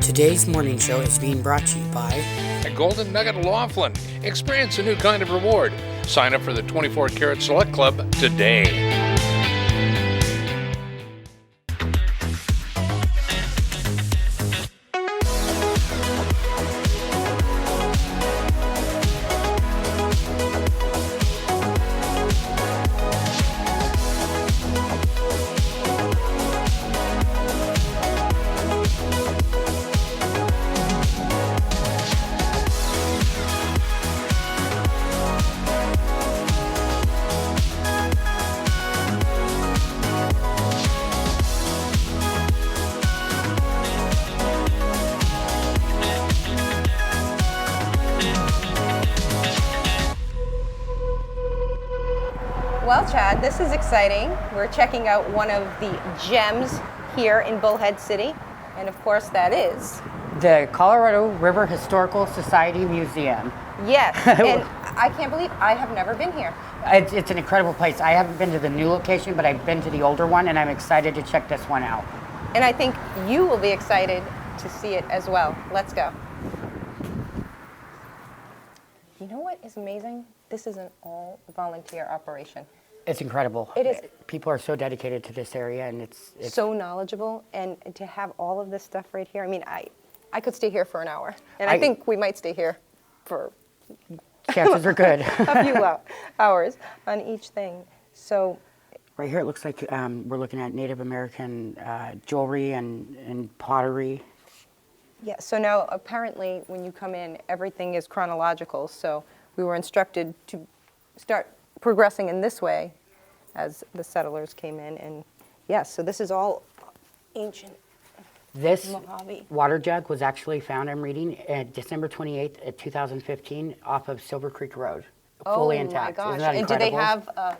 Today's morning show is being brought to you by At Golden Nugget Laughlin, experience a new kind of reward. Sign up for the 24 Karat Select Club today. Well, Chad, this is exciting. We're checking out one of the gems here in Bullhead City, and of course that is... the Colorado River Historical Society Museum. Yes, and I can't believe I have never been here. It's an incredible place. I haven't been to the new location, but I've been to the older one, and I'm excited to check this one out. And I think you will be excited to see it as well. Let's go. You know what is amazing? This is an all-volunteer operation. It's incredible. It is. People are so dedicated to this area, and it's so knowledgeable, and to have all of this stuff right here. I mean, I could stay here for an hour, and I think we might stay here for chances are good. a few hours on each thing. So right here, it looks like we're looking at Native American jewelry and pottery. yeah, so now apparently when you come in, everything is chronological. So we were instructed to start progressing in this way as the settlers came in. And yes, so this is all ancient This Mojave. water jug was actually found, I'm reading, December 28th, 2015, off of Silver Creek Road, fully intact. Oh my Isn't gosh. that And do they incredible? have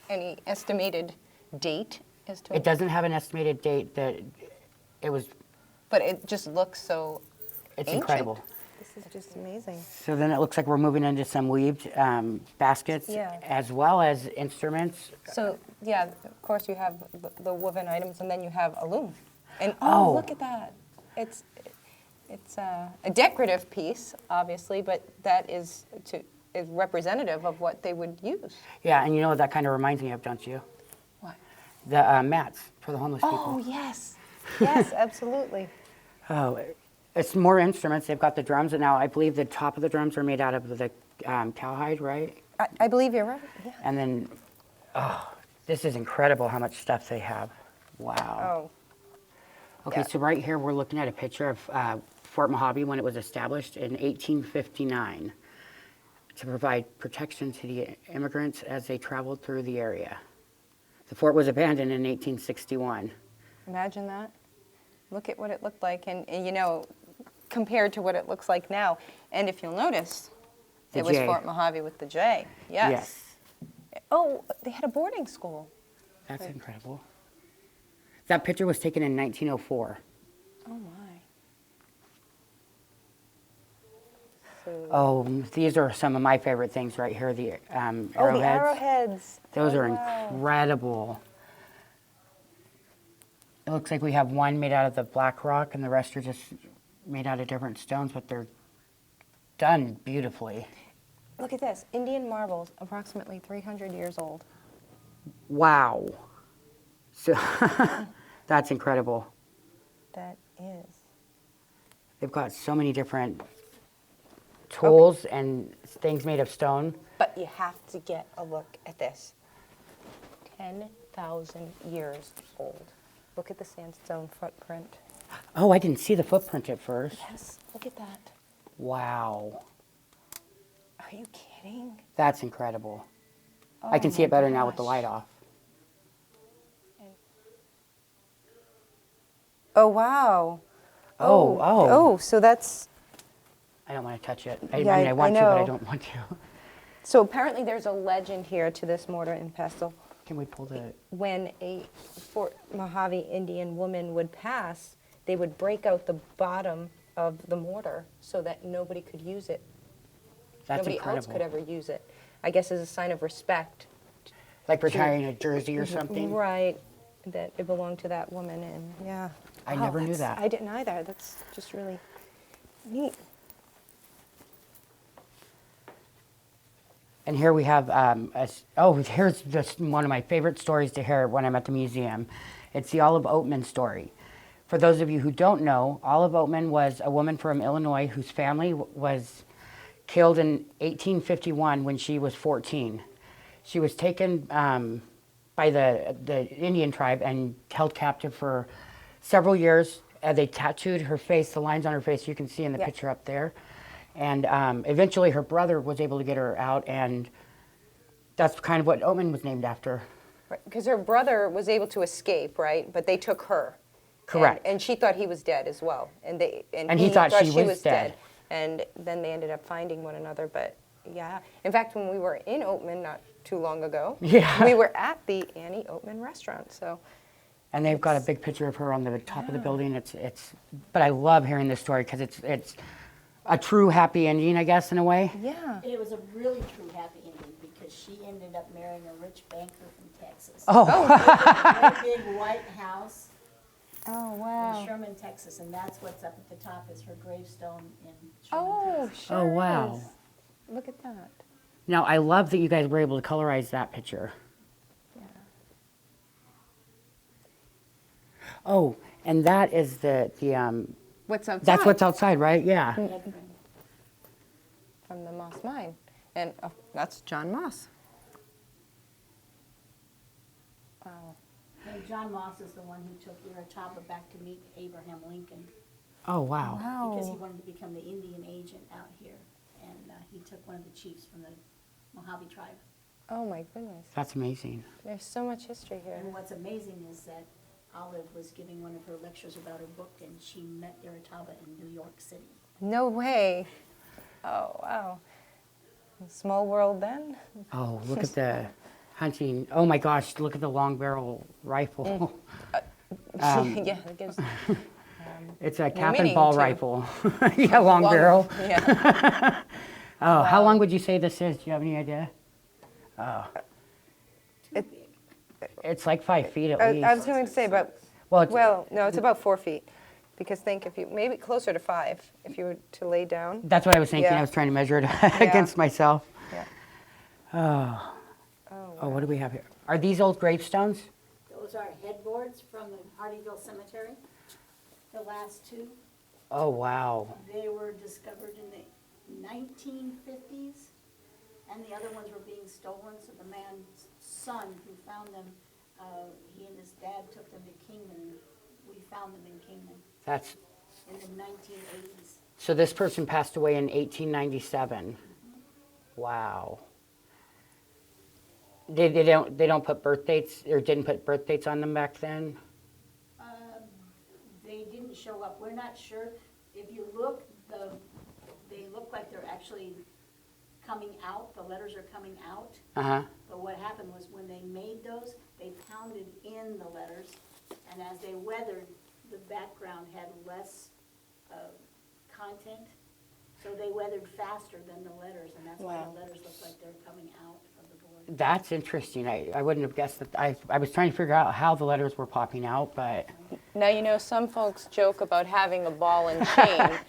any estimated date as to It doesn't have an estimated date. That it was. But it just looks so It's ancient. incredible. This is just amazing. So then it looks like we're moving into some weaved baskets, Yeah. as well as instruments. So yeah, of course you have the woven items, and then you have a loom. And Oh. look at that! It's a decorative piece, obviously, but that is representative of what they would use. Yeah, and you know what that kind of reminds me of, don't you? What? The mats for the homeless Oh people. yes, yes, absolutely. Oh, it's more instruments. They've got the drums, and now I believe the top of the drums are made out of the cowhide, right? I believe you're right. Yeah. And then, this is incredible how much stuff they have. Wow. Oh. Okay, Yeah. so right here we're looking at a picture of Fort Mojave when it was established in 1859 to provide protection to the immigrants as they traveled through the area. The fort was abandoned in 1861. Imagine that. Look at what it looked like, and you know, compared to what it looks like now. And if you'll notice, The it was J. Fort Mojave with the J. Yes. Yes. Oh, they had a boarding school. That's incredible. That picture was taken in 1904. Oh my. So, Oh, these are some of my favorite things right here, the arrowheads. oh, the arrowheads. Those Oh, are wow. incredible. It looks like we have one made out of the black rock and the rest are just made out of different stones, but they're done beautifully. Look at this. Indian marbles, approximately 300 years old. Wow. So that's incredible. That is. They've got so many different tools and things made of stone. But you have to get a look at this. 10,000 years old. Look at the sandstone footprint. Oh, I didn't see the footprint at first. Yes, look at that. Wow. Are you kidding? That's incredible. Oh I can see my it better now with the gosh. light off. Oh, wow. Oh. So that's... I don't want to touch it. Yeah, I mean, I I want to, but I know. don't want to. So apparently there's a legend here to this mortar and pestle. Can we pull the... When a Fort Mojave Indian woman would pass, they would break out the bottom of the mortar so that nobody could use it. That's Nobody incredible. else could ever use it. I guess as a sign of respect. Like retiring a jersey or something? Right, that it belonged to that woman, and yeah. I Oh, never knew that's- that. I didn't either. That's just really neat. And here we have, here's just one of my favorite stories to hear when I'm at the museum. It's the Olive Oatman story. For those of you who don't know, Olive Oatman was a woman from Illinois whose family was killed in 1851 when she was 14. She was taken by the Indian tribe and held captive for several years. They tattooed her face, the lines on her face you can see in the Yeah. picture up there. And eventually her brother was able to get her out, and that's kind of what Oatman was named after. Because her brother was able to escape, right? But they took her. Correct. And she thought he was dead as well. And he thought she was dead. And then they ended up finding one another. But yeah. In fact, when we were in Oatman not too long ago, Yeah. we were at the Annie Oatman restaurant. So And they've got a big picture of her on the top of the building. But I love hearing this story because it's a true happy ending, I guess, in a way. yeah. It was a really true happy ending because she ended up marrying a rich banker from Texas. Oh, A great big white house Oh in wow. Sherman, Texas, and that's what's up at the top is her gravestone in Sherman, Oh Texas. sure. Oh, wow. is. Look at that. now I love that you guys were able to colorize that picture. Yeah. Oh, and that is the What's outside? that's what's outside, right? Yeah. Bedroom. From the Moss Mine. And that's John Moss. Wow. And John Moss is the one who took Irataba back to meet Abraham Lincoln Oh, wow. because he Wow. wanted to become the Indian agent out here. And he took one of the chiefs from the Mojave tribe. Oh my goodness. That's amazing. There's so much history here. And what's amazing is that Olive was giving one of her lectures about her book, and she met Irataba in New York City. No way. Oh, wow. Small world then? Oh, look at the hunting. Oh my gosh, look at the long barrel rifle. Yeah, it gives It's a cap and meaning ball to- rifle. Yeah, long barrel. Yeah. Oh, how long would you say this is? Do you have any idea? Too big. It's like 5 feet at I least. was going to say, but, Well, well, no, it's about 4 feet. Because think if you, maybe closer to 5, if you were to lay down. that's what I was thinking. Yeah. I was trying to measure it against myself. Yeah. Oh, Oh, oh, what do we have here? Are these old gravestones? Those are headboards from the Hardyville Cemetery. The last two, Oh, wow. they were discovered in the 1950s, and the other ones were being stolen. So the man's son who found them, he and his dad took them to Kingman. We found them in Kingman That's in the 1980s. so. This person passed away in 1897. Wow. They don't put birth dates or didn't put birth dates on them back then. They didn't show up. We're not sure. If you look, they look like they're actually coming out. The letters are coming out. Uh huh. But what happened was when they made those, they pounded in the letters, and as they weathered, the background had less content, so they weathered faster than the letters, and that's why Wow. the letters look like they're coming out of the board. That's interesting. I wouldn't have guessed that. I was trying to figure out how the letters were popping out, but Now, you know, some folks joke about having a ball and chain.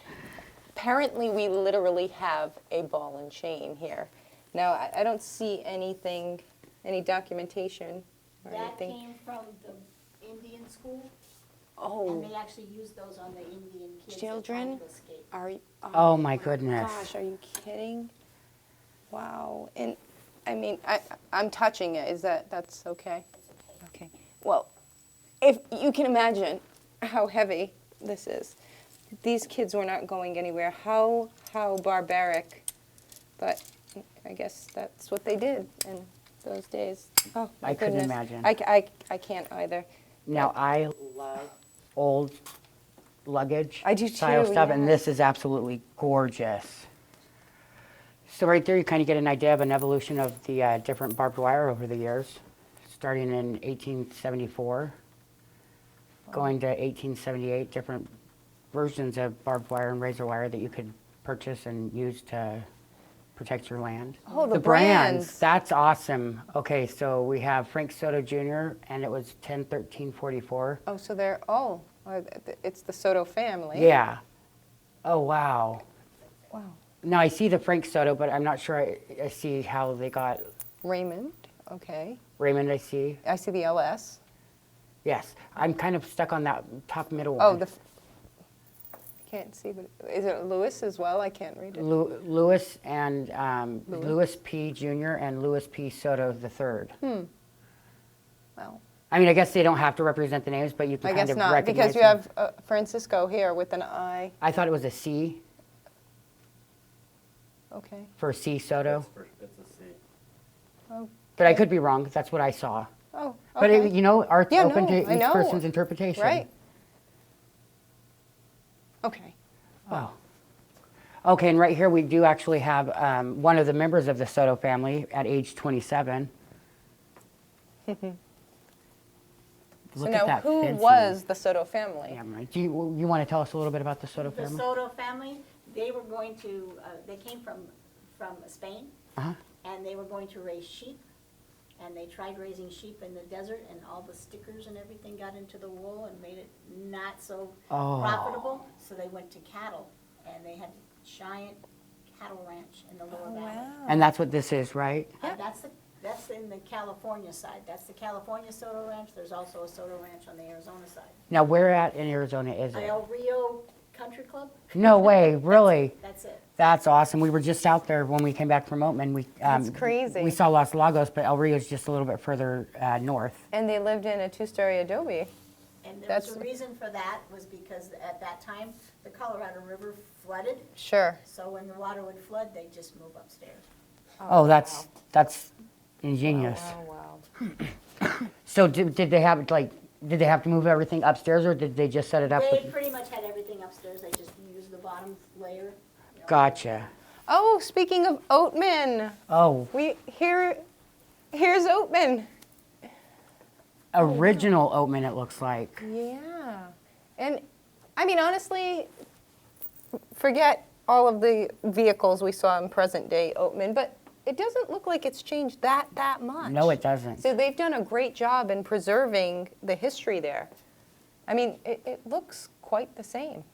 Apparently, we literally have a ball and chain here. Now, I don't see anything, any documentation or That anything. came from the Indian school, and Oh, they actually used those on the Indian kids that Children? tried to escape. are you? oh my goodness. Gosh, are you kidding? Wow. And I mean, I'm touching it. Is that's okay? Okay. Well, if you can imagine how heavy this is. These kids were not going anywhere. How barbaric. But I guess that's what they did in those days. Oh, my I couldn't goodness. imagine. I can't either. Now I love old luggage I do style too, stuff, and yes. this is absolutely gorgeous. So right there, you kind of get an idea of an evolution of the different barbed wire over the years, starting in 1874, going to 1878, different versions of barbed wire and razor wire that you could purchase and use to protect your land. Oh, the brands. brands. That's awesome. Okay, so we have Frank Soto Jr., and it was 10-13-44. Oh, so they're, oh, It's the Soto family. Yeah. Oh, wow. Wow. Now, I see the Frank Soto, but I'm not sure I see how they got Raymond, okay. Raymond, I see. I see the LS. Yes. I'm kind of stuck on that top middle Oh, one. I can't see, but is it Lewis as well? I can't read it. Lewis and Lewis. Lewis P. Jr. and Lewis P. Soto III. Well, I mean, I guess they don't have to represent the names, but you can I kind guess of not, recognize because you them. have Francisco here with an I. I thought it was a C Okay. for C. Soto, It's a C. Oh, but I could be wrong. That's what I saw. oh, But okay. you know, art's Yeah, open no, to I each know. person's interpretation. Right. Okay. Oh. Okay, and right here we do actually have one of the members of the Soto family at age 27. So Look now, at that who fencing. was the Soto family? Yeah, right. Do you want to tell us a little bit about the Soto The family? Soto family, they were going to, they came from Spain, Uh-huh. and they were going to raise sheep, and they tried raising sheep in the desert, and all the stickers and everything got into the wool and made it not so Oh. profitable, so they went to cattle, and they had a giant cattle ranch in the lower valley. And that's what this is, right? That's in the California side. That's the California Soto Ranch. There's also a Soto Ranch on the Arizona side. Now, where at in Arizona is it? El Rio Country Club, No way, really? that's it. That's awesome. We were just out there when we came back from Oatman. That's crazy. We saw Los Lagos, but El Rio's just a little bit further north. And they lived in a two-story adobe. And there was That's- a reason for that, was because at that time, the Colorado River flooded, Sure. so when the water would flood, they'd just move upstairs. Oh, that's ingenious. Wow, wow. So did they have did they have to move everything upstairs, or did they just set it up? They with- pretty much had everything upstairs, they just used the bottom layer. You know. Gotcha. Oh, speaking of Oatman, Oh, here's Oatman. original Oatman, it looks like. Yeah. And I mean, honestly, forget all of the vehicles we saw in present day Oatman, but it doesn't look like it's changed that much. No, it doesn't. So they've done a great job in preserving the history there. I mean, it looks quite the same.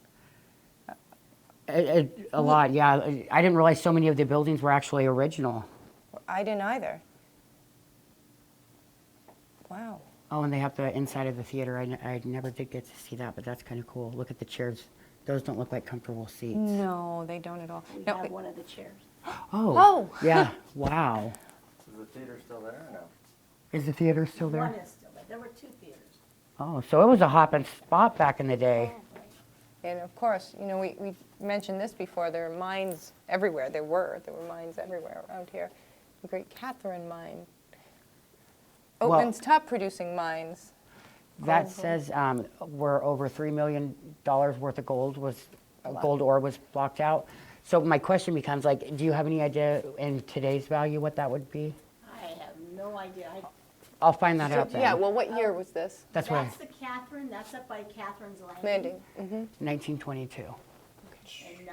A lot, yeah. I didn't realize so many of the buildings were actually original. I didn't either. Wow. Oh, and they have the inside of the theater. I never did get to see that, but that's kind of cool. Look at the chairs. Those don't look like comfortable seats. No, they don't at all. We No, have one of the chairs. Oh. Yeah. Wow. Is the theater still there or no? Is the theater still there? One is still there, there were two theaters. Oh, so it was a hopping spot back in the day. and of course, you know, we mentioned this before, there are mines everywhere. There were mines everywhere around here. The Great Catherine Mine. Well- Oatman's top producing mines. That says where over $3 million worth of gold ore was blocked out. So my question becomes, like, do you have any idea in today's value what that would be? I have no idea. I'll find that out then. Yeah, well, what year was this? That's what That's the Catherine, that's up by Catherine's Landing. Landing. Mm-hmm. 1922. And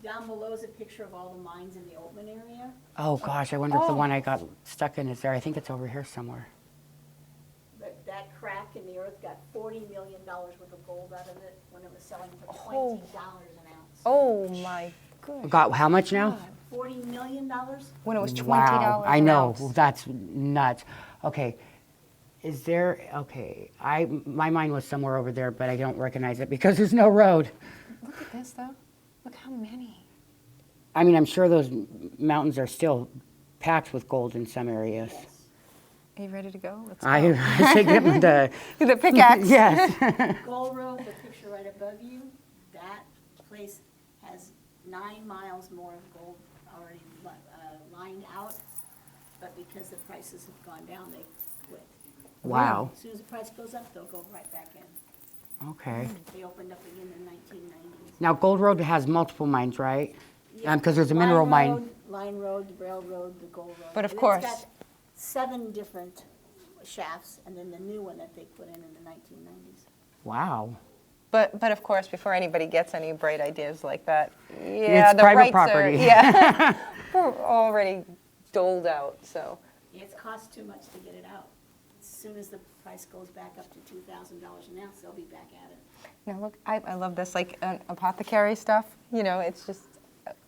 down below is a picture of all the mines in the Oatman area. Oh gosh, I wonder if the Oh. one I got stuck in is there. I think it's over here somewhere. But that crack in the earth got $40 million worth of gold out of it when it was selling for Oh. $20 an ounce. Oh, my goodness. Got how much now? $40 million? When it was $20 Wow, I an know. ounce. That's nuts. Okay. Is there, okay, my mind was somewhere over there, but I don't recognize it because there's no road. Look at this, though. Look how many. I mean, I'm sure those mountains are still packed with gold in some areas. Are you ready to go? Let's go. I say give them the, The pickaxe. yes. Gold Road, the picture right above you, that place has 9 miles more of gold already lined out. But because the prices have gone down, they quit. Wow. As soon as the price goes up, they'll go right back in. Okay. They opened up again in the 1990s. Now, Gold Road has multiple mines, right? Yeah. Because there's a mineral mine. Line Road, the Railroad, the Gold Road. But of And course- It's got 7 different shafts, and then the new one that they put in the 1990s. Wow. But of course, before anybody gets any bright ideas like that, yeah, It's the private rights property. are yeah, we're already doled out. So It's cost too much to get it out. As soon as the price goes back up to $2,000 an ounce, they'll be back at it. Now look, I love this, like apothecary stuff. You know, it's just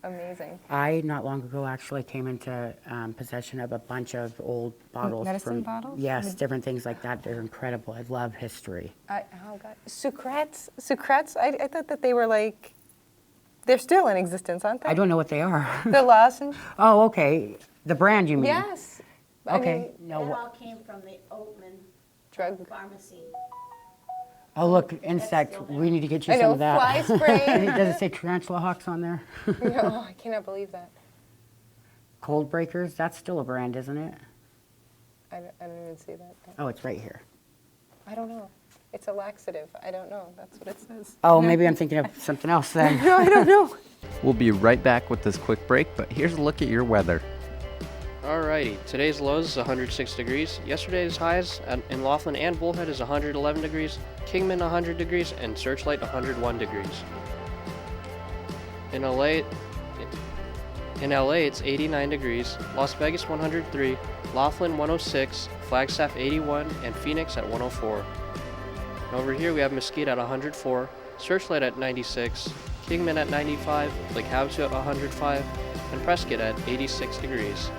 amazing. I, not long ago, actually came into possession of a bunch of old bottles. Medicine bottles? Yes, different things like that. They're incredible. I love history. Oh God, Sucrets. I thought that they were like, they're still in existence, aren't they? I don't know what they are. The lozenge. Oh, okay. The brand, you mean? Yes. I Okay. mean, That all came from the Oatman drug. pharmacy. Oh, look, insect. We need to get you I some know, of that. fly spray. Does it say tarantula hawks on there? Oh, I cannot believe that. Cold breakers. That's still a brand, isn't it? I don't even see that. Oh, it's right here. I don't know. It's a laxative. I don't know. That's what it says. Oh, maybe I'm thinking of something else then. No, I don't know. We'll be right back with this quick break, but here's a look at your weather. Alrighty, today's lows is 106 degrees. Yesterday's highs in Laughlin and Bullhead is 111 degrees, Kingman 100 degrees, and Searchlight 101 degrees. In LA it's 89 degrees, Las Vegas 103, Laughlin 106, Flagstaff 81, and Phoenix at 104. And over here we have Mesquite at 104, Searchlight at 96, Kingman at 95, Lake Havasu at 105, and Prescott at 86 degrees.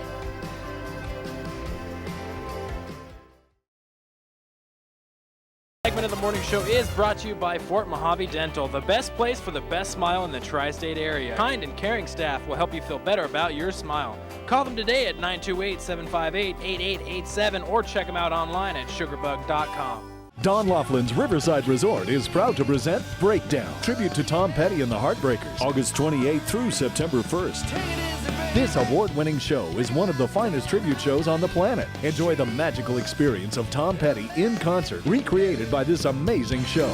Segment of the morning show is brought to you by Fort Mojave Dental, the best place for the best smile in the tri-state area. Kind and caring staff will help you feel better about your smile. Call them today at 928-758-8887 or check them out online at sugarbug.com. Don Laughlin's Riverside Resort is proud to present Breakdown, tribute to Tom Petty and the Heartbreakers, August 28th through September 1st. This award-winning show is one of the finest tribute shows on the planet. Enjoy the magical experience of Tom Petty in concert, recreated by this amazing show.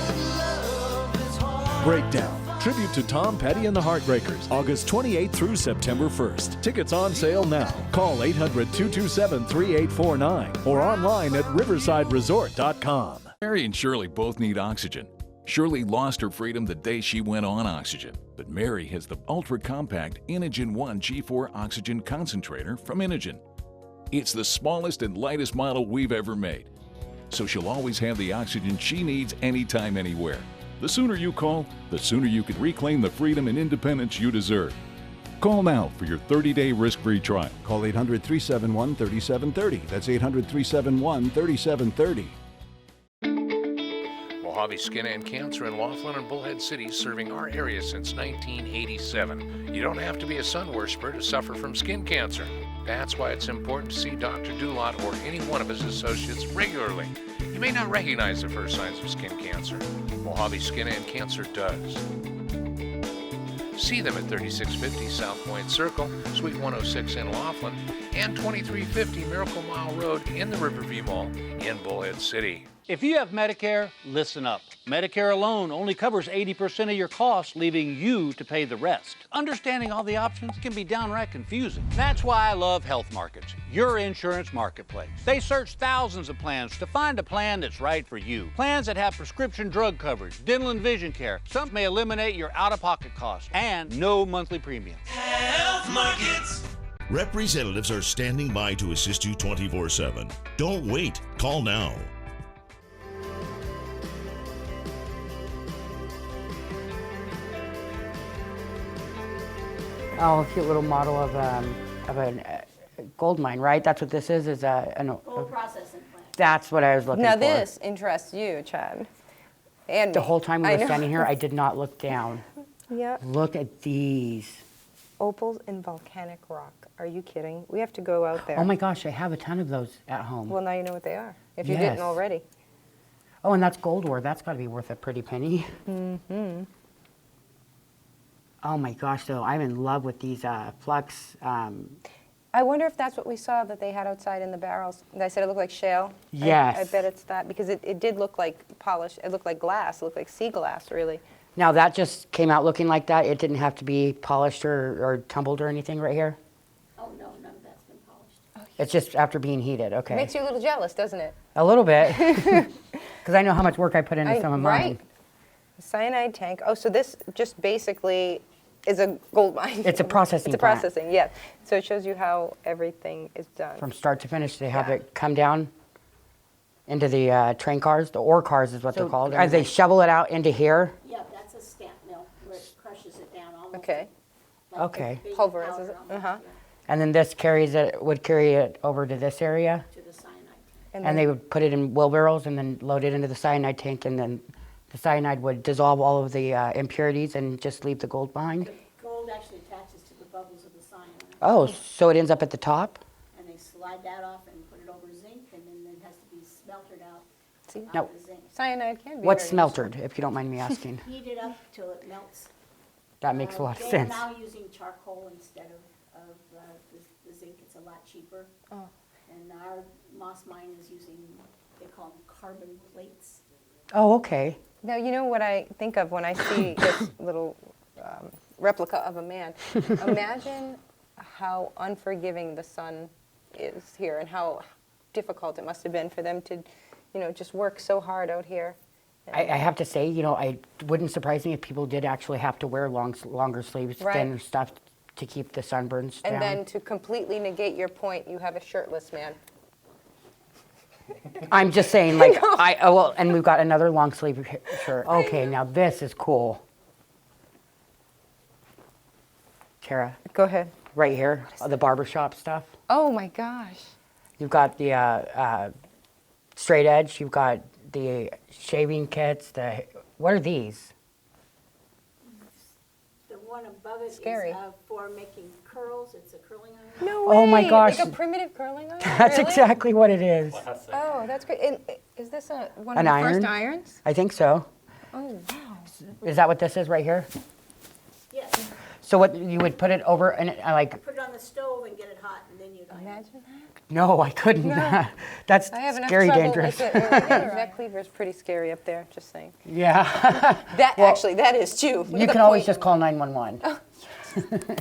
Breakdown, tribute to Tom Petty and the Heartbreakers, August 28th through September 1st. Tickets on sale now. Call 800-227-3849 or online at riversideresort.com. Mary and Shirley both need oxygen. Shirley lost her freedom the day she went on oxygen, but Mary has the ultra-compact Inogen 1 G4 oxygen concentrator from Inogen. It's the smallest and lightest model we've ever made, so she'll always have the oxygen she needs anytime, anywhere. The sooner you call, the sooner you can reclaim the freedom and independence you deserve. Call now for your 30-day risk-free trial. Call 800-371-3730. That's 800-371-3730. Mojave Skin and Cancer in Laughlin and Bullhead City, serving our area since 1987. You don't have to be a sun worshiper to suffer from skin cancer. That's why it's important to see Dr. Dulot or any one of his associates regularly. You may not recognize the first signs of skin cancer. Mojave Skin and Cancer does. See them at 3650 South Point Circle, Suite 106 in Laughlin, and 2350 Miracle Mile Road in the Riverview Mall in Bullhead City. If you have Medicare, listen up. Medicare alone only covers 80% of your costs, leaving you to pay the rest. Understanding all the options can be downright confusing. That's why I love Health Markets, your insurance marketplace. They search thousands of plans to find a plan that's right for you. Plans that have prescription drug coverage, dental and vision care. Some may eliminate your out-of-pocket costs and no monthly premium. Health Markets. Representatives are standing by to assist you 24/7. Don't wait. Call now. Oh, a cute little model of a gold mine, right? That's what this is Gold processing plant. That's what I was looking Now for. this interests you, Chad. And The me. whole time we I were know. standing here, I did not look down. Yeah. Look at these. Opals in volcanic rock. Are you kidding? We have to go out there. Oh my gosh, I have a ton of those at home. Well, now you know what they are, if you Yes. didn't already. Oh, and that's gold ore. That's got to be worth a pretty penny. Mm-hmm. Oh my gosh, though, I'm in love with these flux. I wonder if that's what we saw that they had outside in the barrels. I said it looked like shale. Yes. I bet it's that, because it did look like polished. It looked like glass. It looked like sea glass, really. Now that just came out looking like that. It didn't have to be polished or tumbled or anything right here. Oh, no, none of that's been polished. It's just after being heated. Okay. Makes you a little jealous, doesn't it? A little bit, because I know how much work I put into some of mine. Right. Cyanide tank. Oh, so this just basically is a gold mine. It's a processing It's a plant. processing, yeah. So it shows you how everything is done. From start to finish, they have Yeah. it come down into the train cars. The ore cars is what they're called. they're As they nice. shovel it out into here. Yeah, that's a stamp mill where it crushes it down almost. Okay. like Okay. baking Pulverizes powder it, almost, uh-huh. yeah, And then this would carry it over to this area. to the cyanide. And they would put it in wheelbarrows and then load it into the cyanide tank, and then the cyanide would dissolve all of the impurities and just leave the gold behind. The gold actually attaches to the bubbles of the cyanide. Oh, so it ends up at the top? And they slide that off and put it over zinc, and then it has to be smeltered out. See? out Now, the zinc. Cyanide can be What's very useful. smeltered, if you don't mind me asking? Heat it up till it melts. That makes a lot of They are sense. now using charcoal instead of the zinc. It's a lot cheaper. Oh. And our Moss mine is using, they call them carbon plates. Oh, okay. Now, you know what I think of when I see this little replica of a man? Imagine how unforgiving the sun is here and how difficult it must have been for them to, just work so hard out here. I have to say, it wouldn't surprise me if people did actually have to wear longer sleeves, Right. thinner stuff to keep the sunburns down. And then to completely negate your point, you have a shirtless man. I'm just saying, and we've got another long sleeve shirt. Okay, now this is cool. Tara, Go ahead. right here, the barbershop stuff. Oh my gosh. You've got the straight edge, you've got the shaving kits, what are these? The one above it is Scary. for making curls. It's a curling iron. No way. Oh my gosh. Like a primitive curling iron? That's Really? exactly what it is. Oh, that's great. And is this one of An the iron? first irons? I think so. Oh, wow. Is that what this is right here? Yes. So what, you would put it over and Put it on the stove and get it hot, and then you'd iron it. Imagine that. no, I couldn't. No. That's I have enough scary trouble dangerous. with it. Neck cleaver is pretty scary up there, just saying. Yeah. That is too. You can always just call 911.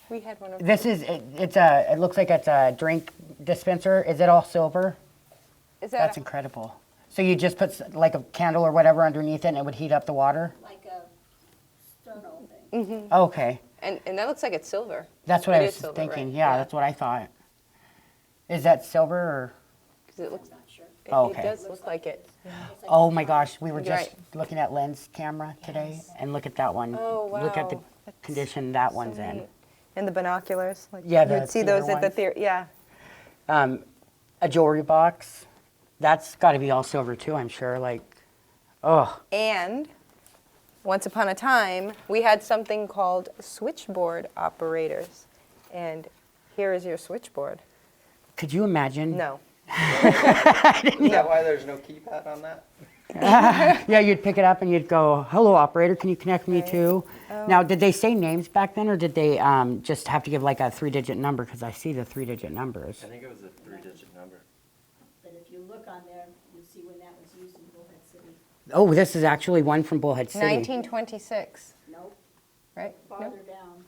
We had one of This is, it looks like it's a drink dispenser. Is it all silver? Is That's that incredible. So you just put like a candle or whatever underneath it and it would heat up the water? Like a sterno thing. Okay. and that looks like it's silver. That's what It I is was silver, thinking. right? Yeah, that's what I thought. Is that silver or? 'Cause it looks. I'm not sure. Oh, okay. It does look like it. Looks like Oh my gosh, we were just Right. looking at lens camera today and look at that one. Oh, Look at the wow. That's condition that so one's in. neat. And the binoculars. Like Yeah, the you'd see theater those at the ones. theater. Yeah. A jewelry box. That's got to be all silver too, I'm sure. Like, oh, And once upon a time, we had something called switchboard operators. And here is your switchboard. could you imagine? No. Is that why there's no keypad on that? Yeah, you'd pick it up and you'd go, hello, operator, can you connect me to? Oh. Now, did they say names back then or did they just have to give like a 3-digit number? Because I see the 3-digit numbers. think it was a 3-digit number. But if you look on there, you'll see when that was used in Bullhead City. Oh, this is actually one from Bullhead City. 1926, Nope, right? No? farther down.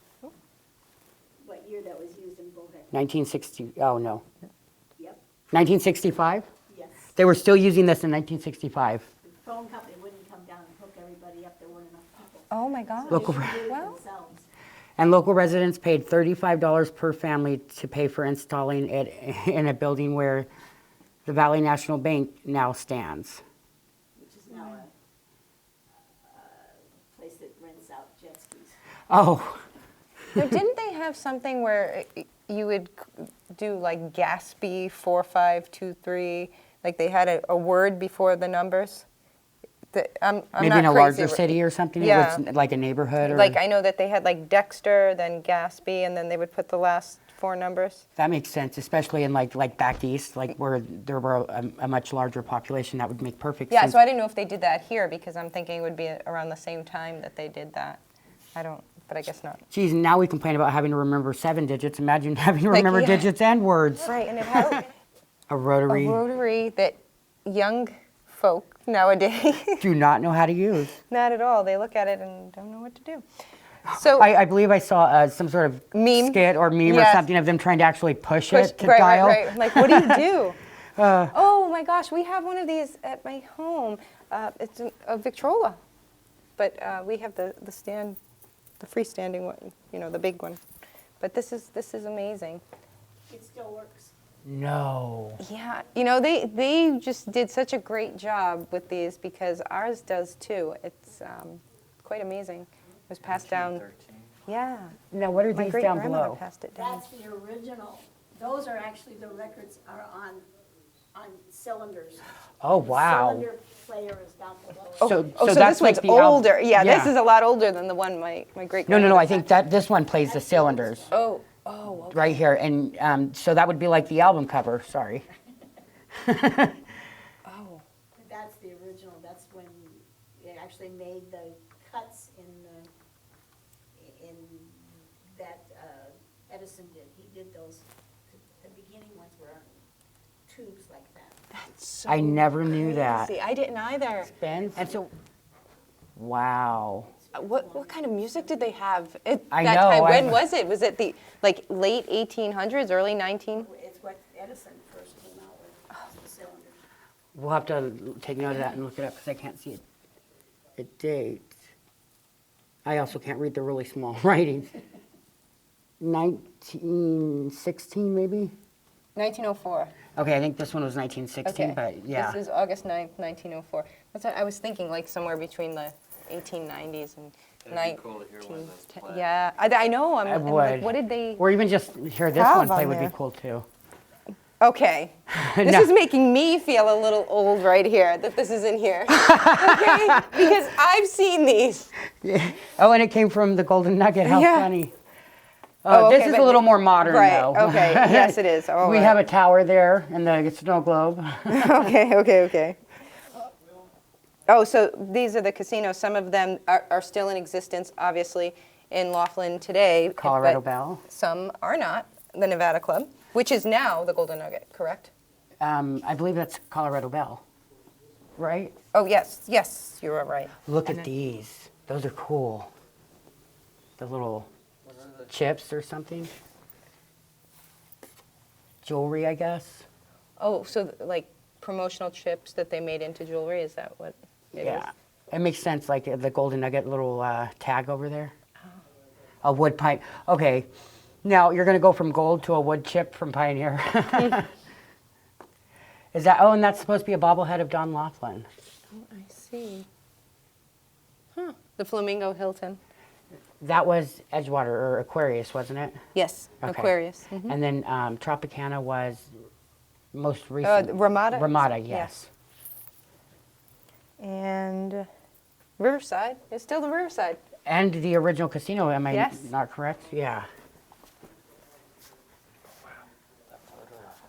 What year that was used in Bullhead? 1960, oh no. Yep, 1965? yes. They were still using this in 1965. The phone company wouldn't come down and hook everybody up. There weren't enough people. Oh my God. Local, They did it Well- themselves. and local residents paid $35 per family to pay for installing it in a building where the Valley National Bank now stands. Which is now a place that rents out jet skis. Oh, Now, didn't they have something where you would do like Gatsby 4523? Like they had a word before the numbers? I'm maybe not in a crazy, larger but- city or something? Yeah. It was like a neighborhood or? Like I know that they had like Dexter, then Gatsby, and then they would put the last 4 numbers. That makes sense, especially in like back east, like where there were a much larger population. That would make perfect Yeah, sense. so I didn't know if they did that here because I'm thinking it would be around the same time that they did that. I don't, but I guess not. Geez, now we complain about having to remember 7 digits. Imagine having to Like, remember yeah. digits and words. Right, and it had A a rotary. rotary that young folk nowadays, Do not know how to use. not at all. They look at it and don't know what to do. So I believe I saw some sort of Meme? skit or meme or Yes. something of them trying to actually push push, it to right, dial. right, right. Like, what do you do? Oh my gosh, we have one of these at my home. It's a Victrola, but we have the stand, the freestanding one, the big one. But this is amazing. It still works. No. Yeah, you know, they just did such a great job with these because ours does too. It's quite amazing. It was passed down. Yeah. Now, what are My these great down grandmother below? passed it down. That's the original. Those are actually, the records are on cylinders. Oh, The wow. cylinder player is down below. So that's this like one's the al- older. Yeah, this yeah. is a lot older than the one my great No, grandmother I think that this one plays the cylinders Oh, okay. right here. And so that would be like the album cover, sorry. Oh, That's the original. That's when they actually made the cuts in that Edison did. He did those. The beginning ones were on tubes like that. that's so I never knew that. crazy. I didn't either. Ben? And so, wow. What kind of music did they have at I that know, time? When I- was it? Was it the like late 1800s, early 19? It's what Edison first came out with, the cylinders. We'll have to take note of that and look it up because I can't see a date. I also can't read the really small writings. 1916 maybe? 1904. Okay, I think this one was 1916, Okay. but yeah. This is August 9th, 1904. That's what I was thinking, like somewhere between the 1890s and 1910. Yeah, I know. I I'm would. like, what did they? Or even just hear this have one play on would be there? cool too. Okay. This No. is making me feel a little old right here that this is in here. Okay? Because I've seen these. Oh, and it came from the Golden Nugget. How Yeah. funny. Oh, This okay, is a but little more modern right, though. okay. Yes, it is. Oh, we right. have a tower there and the snow globe. Okay. Oh, so these are the casinos. Some of them are still in existence, obviously, in Laughlin today. Colorado but Bell. Some are not. The Nevada Club, which is now the Golden Nugget, correct? I believe that's Colorado Bell, right? Oh, yes, you are right. Look And at then- these. Those are cool. The little chips or something. Jewelry, I guess. Oh, so like promotional chips that they made into jewelry, is that what it is? Yeah. It makes sense, like the Golden Nugget little tag over there. A wood pine. Okay. Now you're going to go from gold to a wood chip from Pioneer. Is that, oh, and that's supposed to be a bobblehead of Don Laughlin. Oh, I see. Huh. The Flamingo Hilton. That was Edgewater or Aquarius, wasn't it? Yes, Okay. Aquarius. Mhm. And then Tropicana was most recent. Ramada? Ramada, yes. Yes. And Riverside is still the Riverside. And the original casino, am I Yes. not correct? Yeah.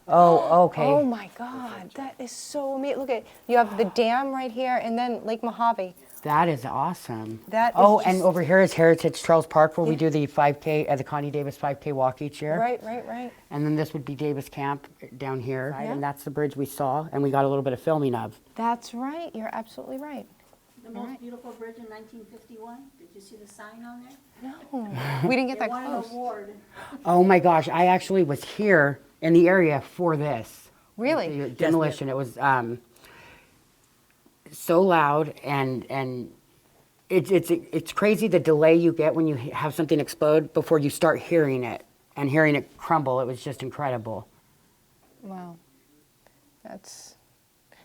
Oh, okay. Oh my God, that is so amazing. Look at, you have the dam right here and then Lake Mojave. That is awesome. That is oh, and just- over here is Heritage Trails Park where we do the 5K, the Connie Davis 5K walk each year. Right. And then this would be Davis Camp down here. Right? Yeah. And that's the bridge we saw and we got a little bit of filming of. That's right, you're absolutely right. The most beautiful bridge in 1951. Did you see the sign on there? No, we didn't get They that won an close. award. Oh my gosh, I actually was here in the area for this. Really? The demolition. It was so loud and it's crazy the delay you get when you have something explode before you start hearing it and hearing it crumble. It was just incredible. Wow. That's,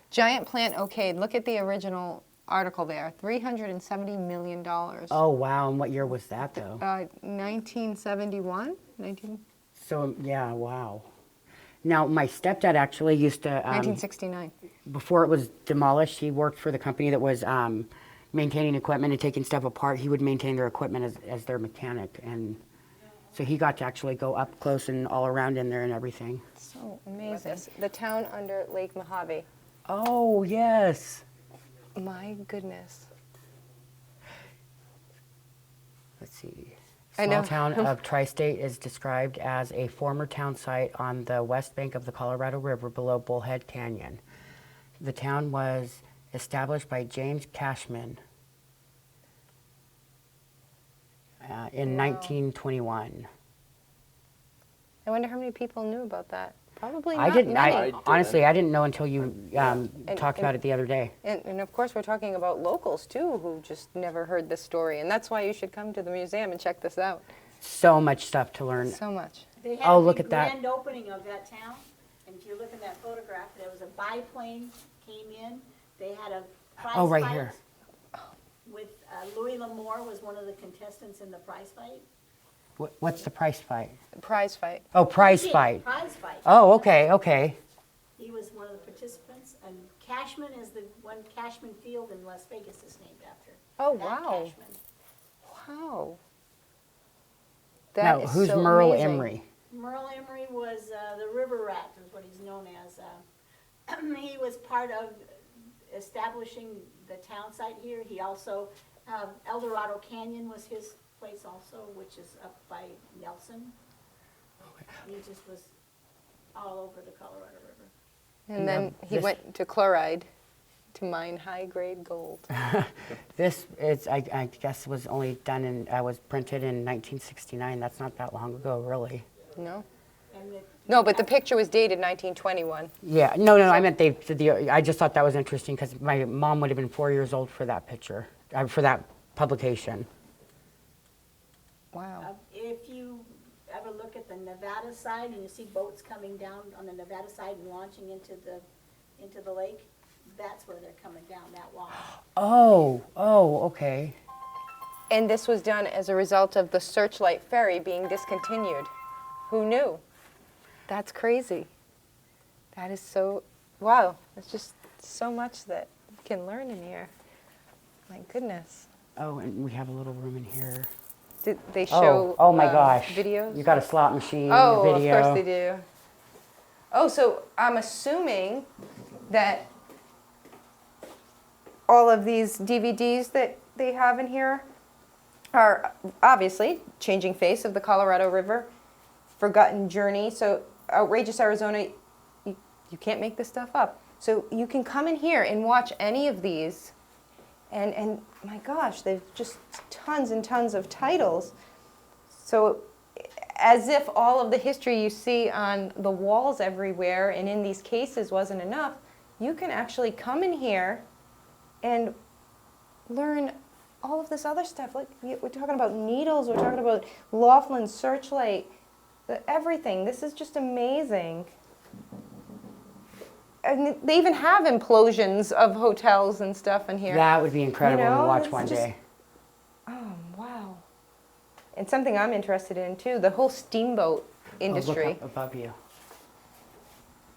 giant plant, okay, look at the original article there, $370 million. Oh wow, and what year was that though? 1971? 19... So yeah, wow. Now my stepdad actually used to 1969. before it was demolished, he worked for the company that was maintaining equipment and taking stuff apart. He would maintain their equipment as their mechanic, and so he got to actually go up close and all around in there and everything. So amazing. The town under Lake Mojave. Oh yes. My goodness. Let's see. I know. Small town of Tri-State is described as a former town site on the west bank of the Colorado River below Bullhead Canyon. The town was established by James Cashman in 1921. I wonder how many people knew about that. Probably I not didn't. many. Honestly, I didn't know until you talked and- about it the other day. And of course, we're talking about locals too, who just never heard this story. And that's why you should come to the museum and check this out. So much stuff to learn. So much. They had Oh, a look big at that. grand opening of that town, And if you look at that photograph, there was a biplane came in. They had a prize Oh, right fight here. with Louis L'Amour was one of the contestants in the prize fight. What's the prize fight? Prize fight. Oh, prize Yeah, fight. Prize fight. Oh, okay, okay. He was one of the participants, and Cashman is the one. Cashman Field in Las Vegas is named after. Oh, that wow. Cashman. Wow. Now, That is who's so Merle amazing. Emery? Merle Emery was the river rat, is what he's known as. He was part of establishing the town site here. He also, El Dorado Canyon was his place also, which is up by Nelson. He just was all over the Colorado River. And then he this- went to chloride to mine high-grade gold. This is, I guess, was only done in, was printed in 1969. That's not that long ago, really. No? And the, No, but the picture was dated 1921. Yeah, no, I meant I just thought that was interesting because my mom would have been 4 years old for that picture, for that publication. Wow. if you ever look at the Nevada side and you see boats coming down on the Nevada side and launching into the lake, that's where they're coming down that water. Oh, okay. And this was done as a result of the Searchlight Ferry being discontinued. Who knew? That's crazy. That is so, wow, there's just so much that you can learn in here. My goodness. Oh, and we have a little room in here. Did they show Oh my gosh. videos? You got a slot machine, Oh, video. of course they do. Oh, so I'm assuming that all of these DVDs that they have in here are obviously Changing Face of the Colorado River, Forgotten Journey. So Outrageous Arizona, you can't make this stuff up. So you can come in here and watch any of these. And my gosh, there's just tons and tons of titles. So as if all of the history you see on the walls everywhere and in these cases wasn't enough, you can actually come in here and learn all of this other stuff. Like we're talking about needles, we're talking about Laughlin Searchlight, everything. This is just amazing. And they even have implosions of hotels and stuff in here. That would be incredible You know, to watch it's one just- day. Oh, wow. And something I'm interested in too, the whole steamboat Oh, industry look up above you.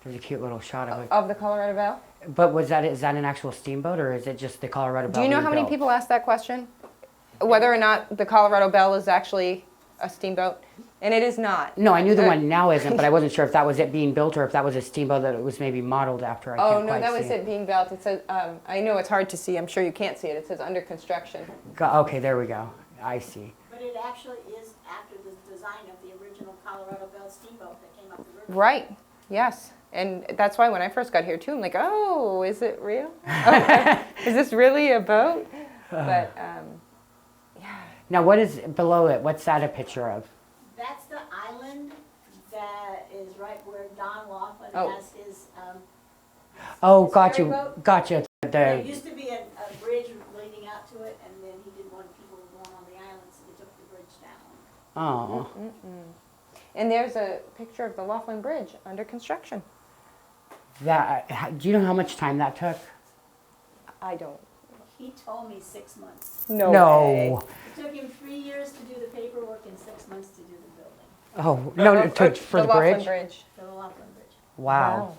There's a cute little shot of it. of the Colorado Belle. But is that an actual steamboat or is it just the Colorado Belle? Do you know being how many built? people ask that question? Whether or not the Colorado Belle is actually a steamboat? And it is not. No, I knew the one now isn't, but I wasn't sure if that was it being built or if that was a steamboat that it was maybe modeled after. I Oh, can't no, quite that was see. it being built. It says, I know it's hard to see. I'm sure you can't see it. It says under construction. Okay, there we go. I see. But it actually is after the design of the original Colorado Belle steamboat that came up the river. Right, yes. And that's why when I first got here too, I'm like, oh, is it real? Okay. Is this really a boat? But, Now, what is below it? What's that a picture of? That's the island that is right where Don Laughlin Oh. has his, Oh, It's a got you. ferryboat. Gotcha. there The, used to be a bridge leading out to it, and then he didn't want people going on the island, so he took the bridge down. oh, and there's a picture of the Laughlin Bridge under construction. do you know how much time that took? I don't. He told me 6 months. No. way. It took him 3 years to do the paperwork and 6 months to do the building, Oh, no, it took for the Laughlin bridge? for the Laughlin Bridge. Wow.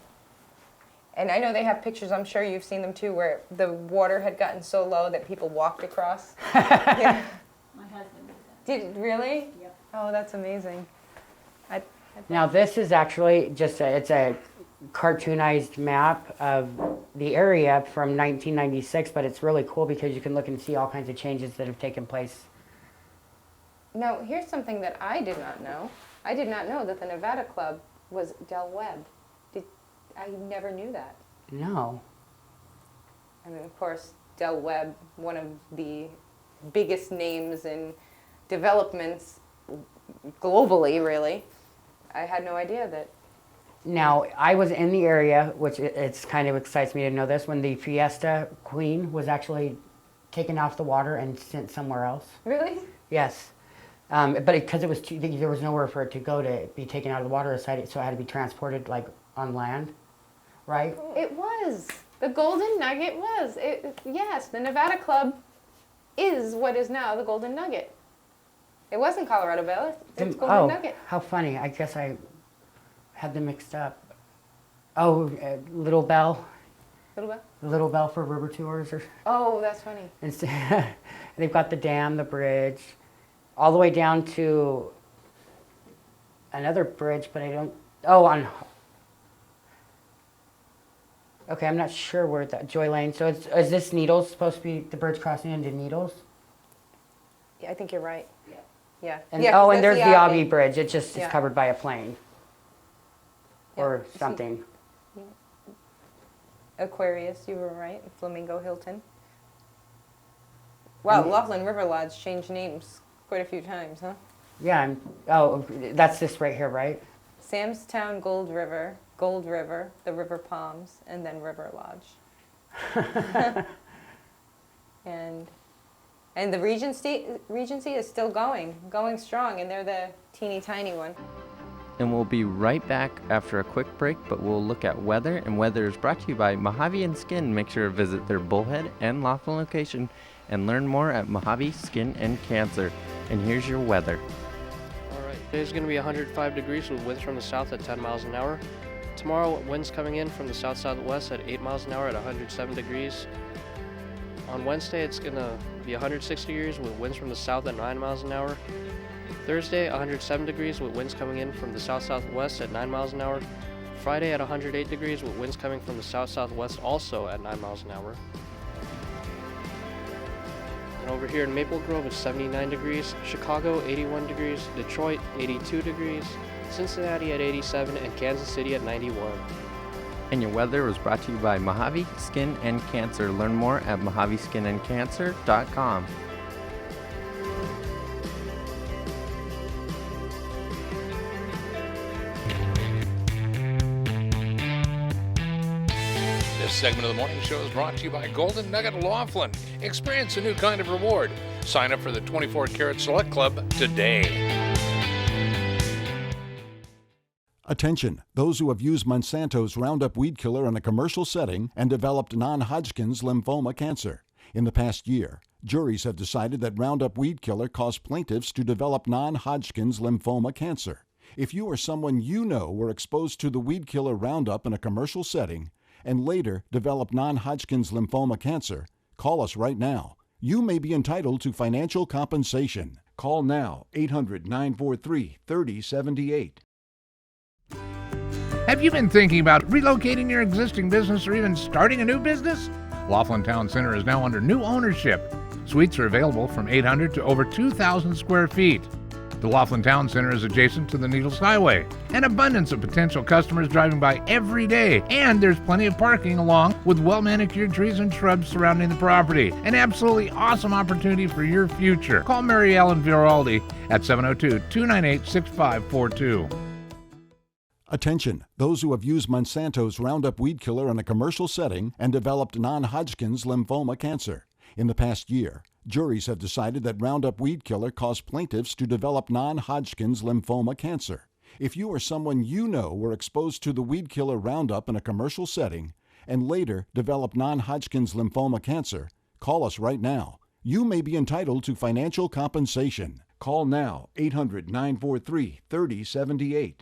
And I know they have pictures, I'm sure you've seen them too, where the water had gotten so low that people walked across. Yeah. My husband did that. Did really? Yep. Oh, that's amazing. Now, this is actually it's a cartoonized map of the area from 1996, but it's really cool because you can look and see all kinds of changes that have taken place. Now, here's something that I did not know. I did not know that the Nevada Club was Del Webb. I never knew that. No. I mean, of course, Del Webb, one of the biggest names in developments globally, really. I had no idea that. Now, I was in the area, which it's kind of excites me to know this, when the Fiesta Queen was actually taken off the water and sent somewhere else. Really? Yes. But because it was there was nowhere for it to go to be taken out of the water, so it had to be transported like on land, right? It was. The Golden Nugget was. Yes, the Nevada Club is what is now the Golden Nugget. It wasn't Coloradoville. It's Golden Nugget. How funny. I guess I had them mixed up. Oh, Little Bell. Little Bell? Little Bell for river tours. Oh, that's funny. They've got the dam, the bridge, all the way down to another bridge, but I don't, okay, I'm not sure where that, Joy Lane. So is this Needles supposed to be the bridge crossing into Needles? Yeah, I think you're right. Yeah. And, Yeah, 'cause and that's there's the Abbey Bridge. It just is covered by a plane or something. Aquarius, you were right. Flamingo Hilton. Wow, Laughlin River Lodge changed names quite a few times, huh? Yeah, that's this right here, right? Samstown Gold River, the River Palms, and then River Lodge. And the Regency is still going strong, and they're the teeny tiny one. And we'll be right back after a quick break, but we'll look at weather, and weather is brought to you by Mojave and Skin. Make sure to visit their Bullhead and Laughlin location and learn more at Mojave Skin and Cancer. And here's your weather. All right, today's going to be 105 degrees with winds from the south at 10 miles an hour. Tomorrow, winds coming in from the south-southwest at 8 miles an hour at 107 degrees. On Wednesday, it's going to be 106 degrees with winds from the south at 9 miles an hour. Thursday, 107 degrees with winds coming in from the south-southwest at 9 miles an hour. Friday at 108 degrees with winds coming from the south-southwest also at 9 miles an hour. And over here in Maple Grove, it's 79 degrees. Chicago, 81 degrees. Detroit, 82 degrees. Cincinnati at 87 and Kansas City at 91. And your weather was brought to you by Mojave Skin and Cancer. Learn more at mojaveskinandcancer.com. This segment of the morning show is brought to you by Golden Nugget Laughlin. Experience a new kind of reward. Sign up for the 24 Karat Select Club today. Attention, those who have used Monsanto's Roundup weed killer in a commercial setting and developed non-Hodgkin's lymphoma cancer. In the past year, juries have decided that Roundup weed killer caused plaintiffs to develop non-Hodgkin's lymphoma cancer. If you or someone you know were exposed to the weed killer Roundup in a commercial setting and later developed non-Hodgkin's lymphoma cancer, call us right now. You may be entitled to financial compensation. Call now, 800-943-3078. Have you been thinking about relocating your existing business or even starting a new business? Laughlin Town Center is now under new ownership. Suites are available from 800 to over 2,000 square feet. The Laughlin Town Center is adjacent to the Needles Highway. An abundance of potential customers driving by every day, and there's plenty of parking along with well-manicured trees and shrubs surrounding the property. An absolutely awesome opportunity for your future. Call Mary Ellen Viraldi at 702-298-6542. Attention, those who have used Monsanto's Roundup weed killer in a commercial setting and developed non-Hodgkin's lymphoma cancer. In the past year, juries have decided that Roundup weed killer caused plaintiffs to develop non-Hodgkin's lymphoma cancer. If you or someone you know were exposed to the weed killer Roundup in a commercial setting and later developed non-Hodgkin's lymphoma cancer, call us right now. You may be entitled to financial compensation. Call now, 800-943-3078.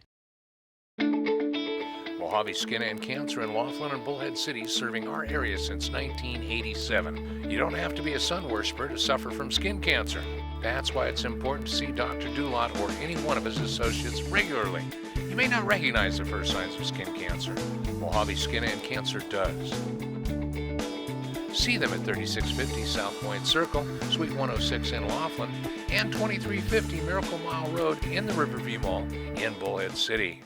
Mojave Skin and Cancer in Laughlin and Bullhead City, serving our area since 1987. You don't have to be a sun worshiper to suffer from skin cancer. That's why it's important to see Dr. Dulot or any one of his associates regularly. You may not recognize the first signs of skin cancer. Mojave Skin and Cancer does. See them at 3650 South Point Circle, Suite 106 in Laughlin, and 2350 Miracle Mile Road in the Riverview Mall in Bullhead City.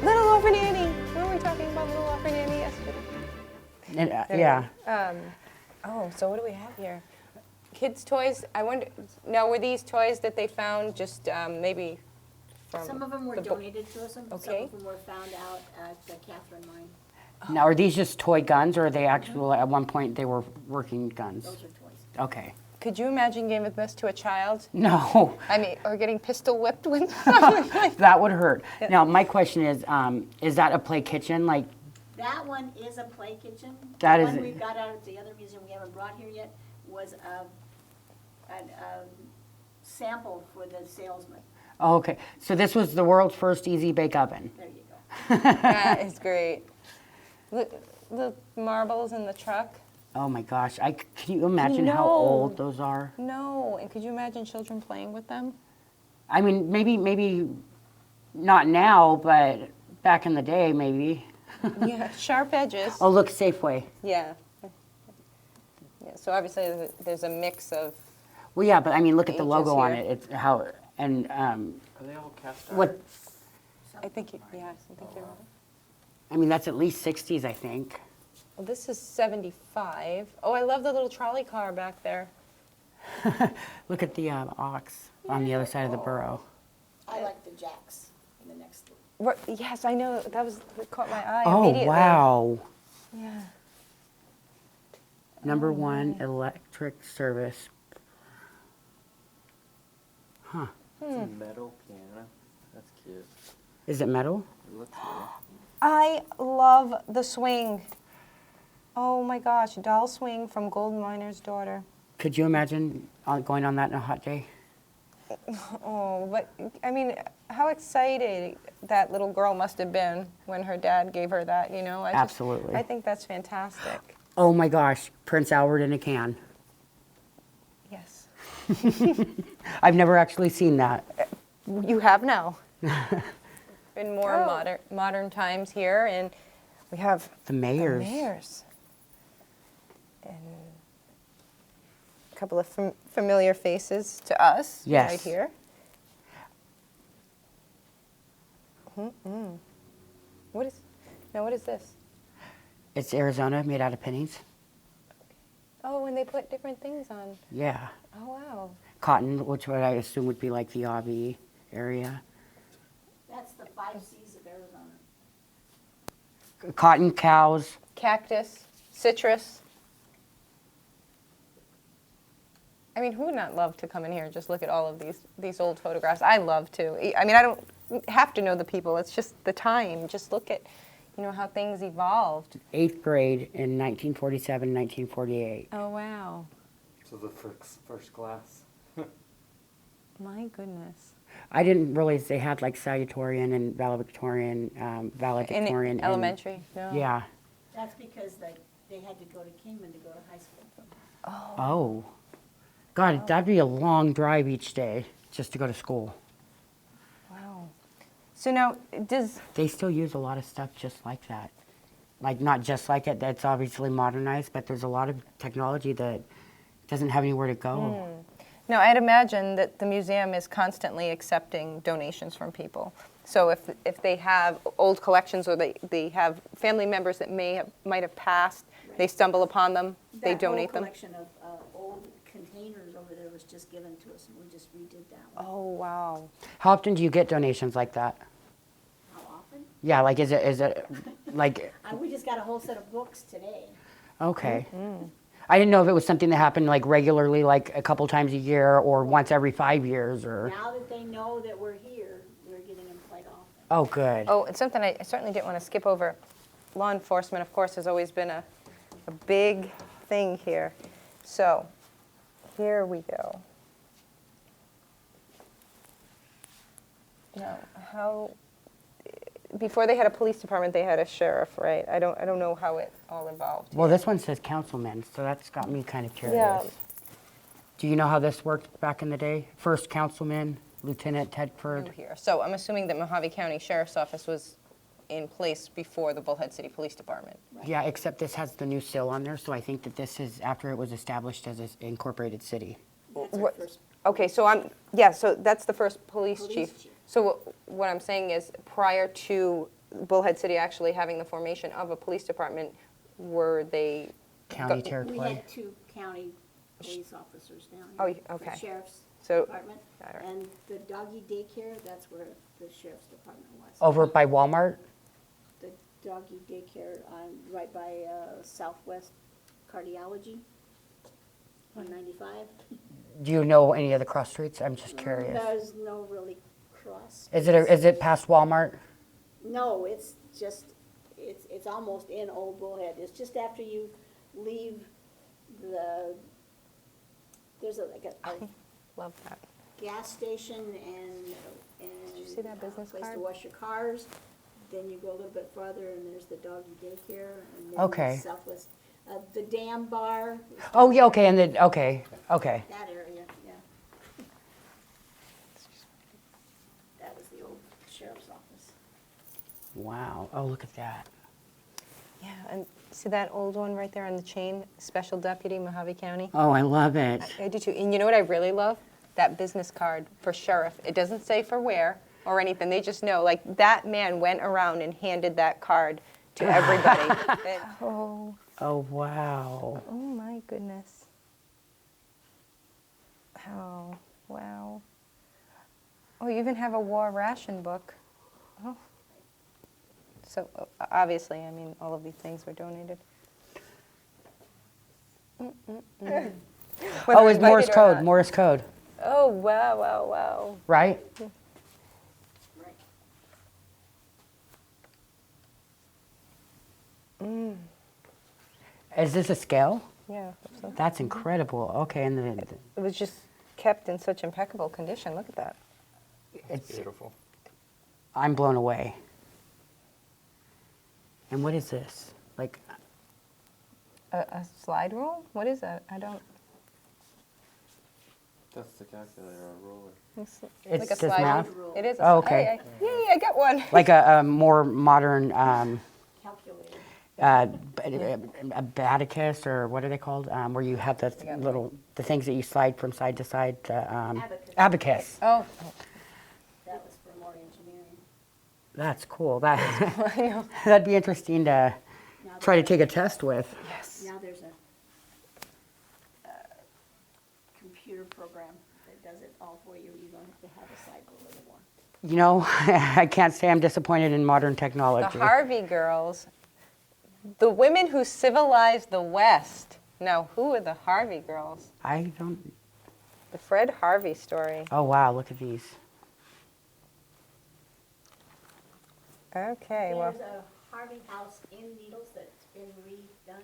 Little Orphan Annie. Weren't we talking about Little Orphan Annie yesterday? Yeah. So what do we have here? Kids' toys. I wonder. Now, were these toys that they found just maybe from? Some of them were donated to us, and some Okay. of them were found out at the Catherine mine. Now, are these just toy guns, or are they actual? At one point, they were working guns. Those are toys. Okay. Could you imagine giving this to a child? No, I mean, or getting pistol whipped with something like that would hurt. Now, my question is that a play kitchen? Like, That one is a play kitchen. That The is- one we've got out at the other museum we haven't brought here yet was a sample for the salesman. oh, okay. So this was the world's first easy bake oven. There you go. that is great. Look, the marbles in the truck. Oh my gosh, can you imagine how No. old those are? No, and could you imagine children playing with them? I mean, maybe not now, but back in the day, maybe. Yeah, sharp edges. Oh, look, Safeway. Yeah. Yeah. So obviously there's a mix of. Well, yeah, but I mean, look at the Ages logo on here. it. It's how and Are they all cast iron? what? I think yeah, I think you're right. I mean, that's at least 60s, I think. Well, this is 75. Oh, I love the little trolley car back there. Look at the ox on the other side of the burrow. I like the jacks in the next one. Yes, I know. That caught my eye Oh, immediately. wow. Yeah. Number one electric service. Huh. It's a metal piano. That's cute. Is it metal? It looks cool. I love the swing. Oh my gosh, doll swing from Gold Miner's Daughter. Could you imagine going on that in a hot day? Oh, but I mean, how excited that little girl must have been when her dad gave her that, you know? Absolutely. I think that's fantastic. Oh my gosh, Prince Albert in a can. Yes. I've never actually seen that. You have now. In more modern times here, and we have The mayors. The mayors. And a couple of familiar faces to us Yes. right here. What is this? It's Arizona, made out of pennies. Oh, and they put different things on. Yeah. Oh, wow. Cotton, which what I assume would be like the Avi area. That's the 5 C's of Arizona. Cotton, cows. Cactus, citrus. I mean, who would not love to come in here and just look at all of these old photographs? I love to. I mean, I don't have to know the people. It's just the time. Just look at, how things evolved. 8th grade in 1947, 1948. Oh, wow. So the first class. My goodness. I didn't realize they had like salutatorian and valedictorian, valedictorian. In elementary? No. Yeah. That's because they had to go to Kingman to go to high school. Oh. God, that'd be a long drive each day just to go to school. Wow. So now, They still use a lot of stuff just like that. Like, not just like it, that's obviously modernized, but there's a lot of technology that doesn't have anywhere to go. Now, I'd imagine that the museum is constantly accepting donations from people. So if they have old collections or they have family members that might have passed, they stumble upon them, they donate them. That whole collection of old containers over there was just given to us, and we just redid that one. Oh, wow. How often do you get donations like that? How often? Yeah, like, is it like, We just got a whole set of books today. okay. I didn't know if it was something that happened like regularly, like a couple times a year or once every 5 years or. Now that they know that we're here, we're getting them quite often. Oh, good. Oh, and something I certainly didn't want to skip over. Law enforcement, of course, has always been a big thing here. So, here we go. Now, before they had a police department, they had a sheriff, right? I don't know how it all evolved. Well, this one says councilman, so that's got me kind of curious. Yeah. Do you know how this worked back in the day? First councilman, Lieutenant Tedford. Here. So I'm assuming that Mojave County Sheriff's Office was in place before the Bullhead City Police Department. Yeah, except this has the new seal on there, so I think that this is after it was established as an incorporated city. That's our What- first Okay, so so that's the first police chief. So what I'm saying is, prior to Bullhead City actually having the formation of a police department, were they? County Go- territory. We had 2 county police officers down Oh, here. okay. The sheriff's So- department. Got it. And the doggy daycare, that's where the sheriff's department was. Over by Walmart? The doggy daycare right by Southwest Cardiology. on 95. Do you know any of the cross streets? I'm just curious. There's no really cross. Is it past Walmart? No, it's just, it's almost in Old Bullhead. It's just after you leave there's like a Love that. gas station and you see that business place card? to wash your cars. Then you go a little bit farther and there's the doggy daycare and then Okay. southwest, the dam bar, Oh, yeah, okay, and then, okay. that area, yeah. That was the old sheriff's office. Wow. Oh, look at that. Yeah, and see that old one right there on the chain? Special Deputy, Mojave County? Oh, I love it. I do too. And you know what I really love? That business card for sheriff. It doesn't say for where or anything. They just know. Like, that man went around and handed that card to everybody. Oh wow. my goodness. Oh, wow. Oh, you even have a war ration book. Oh. So, obviously, I mean, all of these things were donated. Whether Oh, it's invited Morse or code, not. Morse code, Oh, wow, wow, wow. right? Right. Is this a scale? Yeah. So That's incredible. Okay, and then it was just kept in such impeccable condition. Look at that. it's, Beautiful. I'm blown away. And what is this? Like, A slide rule? What is that? I don't. That's the calculator or ruler. It's It's like a just slide math? rule. It is. Oh, okay. Yay! I got one. like a more modern Calculator. abacus, or what are they called? Where you have the the things that you slide from side to side. Abacus. Abacus. Oh, That was for more engineering. That's cool. That'd be interesting to try to take a test with. yes. Now there's a computer program that does it all for you. You don't have to have a slide rule anymore. You know, I can't say I'm disappointed in modern The technology. Harvey girls, the women who civilized the West. Now, who are the Harvey girls? I don't. The Fred Harvey story. Oh wow! Look at these. Okay, well, There's a Harvey house in Needles that's been redone.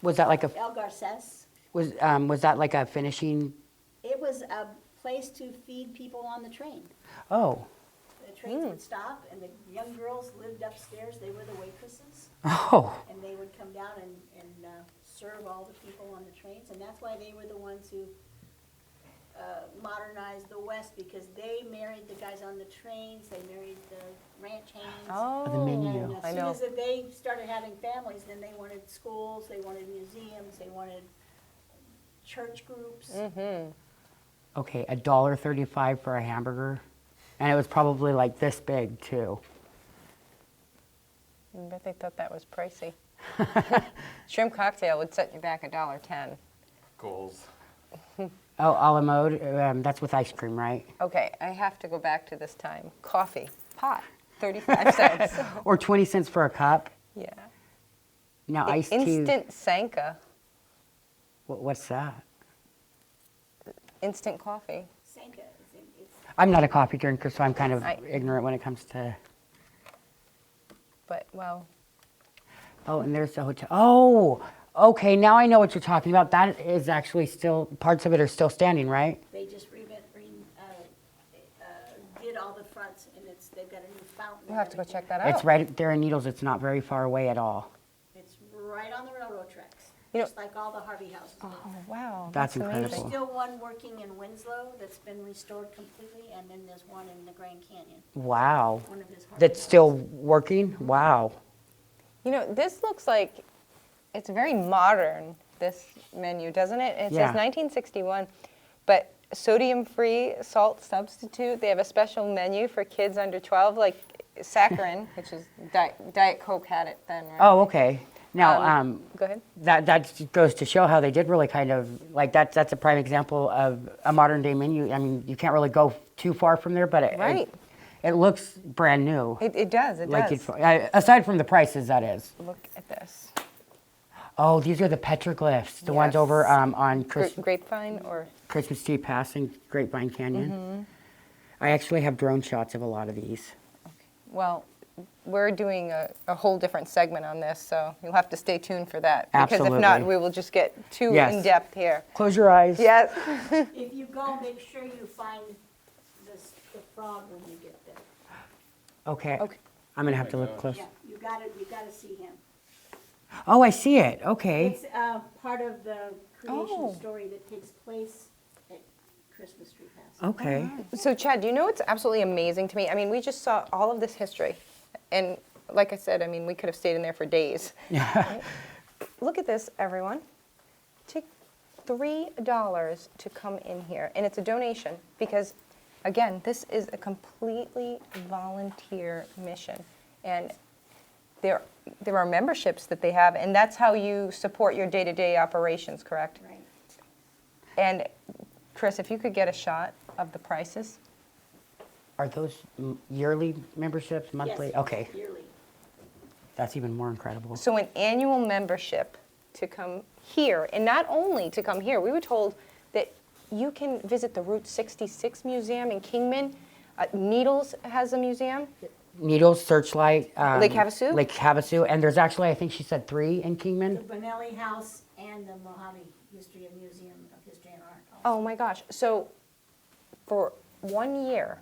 Was that like a El Garces. was that like a finishing? It was a place to feed people on the train. Oh. The trains would stop, and the young girls lived upstairs. They were the waitresses, Oh. and they would come down and serve all the people on the trains. And that's why they were the ones who modernized the West, because they married the guys on the trains. They married the ranch hands. oh, The menu. And as I soon know. as they started having families, then they wanted schools, they wanted museums, they wanted church groups. Okay, $1.35 for a hamburger, and it was probably like this big too. I bet they thought that was pricey. Shrimp cocktail would set you back $1.10. Goals. Oh, a la mode. That's with ice cream, right? Okay, I have to go back to this time. Coffee, pot, 35 cents. Or 20 cents for a cup. Yeah. Now iced tea. Instant Sanka, What's that? instant coffee. Sanka, it's I'm not a coffee drinker, so I'm kind of I- ignorant when it comes to. But, well, Oh, and there's the hotel. Oh, okay. Now I know what you're talking about. That is actually still, parts of it are still standing, right? they just did all the fronts, and they've got a new fountain. we'll have to go check that It's out. right there in Needles. It's not very far away at all. It's right on the railroad tracks, You know- just like all the Harvey houses. Oh, wow. That's amazing. incredible. There's still one working in Winslow that's been restored completely, and then there's one in the Grand Canyon, Wow. one of his Harvey That's still houses. working? Wow. You know, this looks like it's very modern, this menu, doesn't it? It Yeah. says 1961, but sodium-free salt substitute. They have a special menu for kids under 12, like saccharin, which is Diet Coke had it then, right? Oh, okay. Now, Go ahead. that goes to show how they did really kind of, like, that's a prime example of a modern day menu. I mean, you can't really go too far from there, but Right. it looks brand new. It does, it Like does. aside from the prices, that is. Look at this. Oh, these are the petroglyphs, the ones over on Grapevine or? Christmas Tree Pass and Grapevine Canyon. Mm-hmm. I actually have drone shots of a lot of these. Well, we're doing a whole different segment on this, so you'll have to stay tuned for that. Because if not, Absolutely. we will just get too Yes. in-depth here. Close your eyes. Yes. If you go, make sure you find the frog when you get there. Okay. Okay. I'm gonna have to look close. Yeah, you gotta see him. Oh, I see it. Okay. It's part of the creation Oh. story that takes place at Christmas Tree Pass. Okay. So Chad, do you know what's absolutely amazing to me? I mean, we just saw all of this history. And like I said, I mean, we could have stayed in there for days. Right? Look at this, everyone. Take $3 to come in here. And it's a donation because, again, this is a completely volunteer mission. And there are memberships that they have, and that's how you support your day-to-day operations, correct? Right. And Chris, if you could get a shot of the prices. Are those yearly memberships, monthly? Yes, Okay. yearly. That's even more incredible. So an annual membership to come here, and not only to come here, we were told that you can visit the Route 66 Museum in Kingman. Needles has a museum. Needles, Searchlight. Lake Havasu? Lake Havasu. And there's actually, I think she said 3 in The Kingman. Bonelli House and the Mojave History and Museum of History and Art. Oh my gosh. So for 1 year,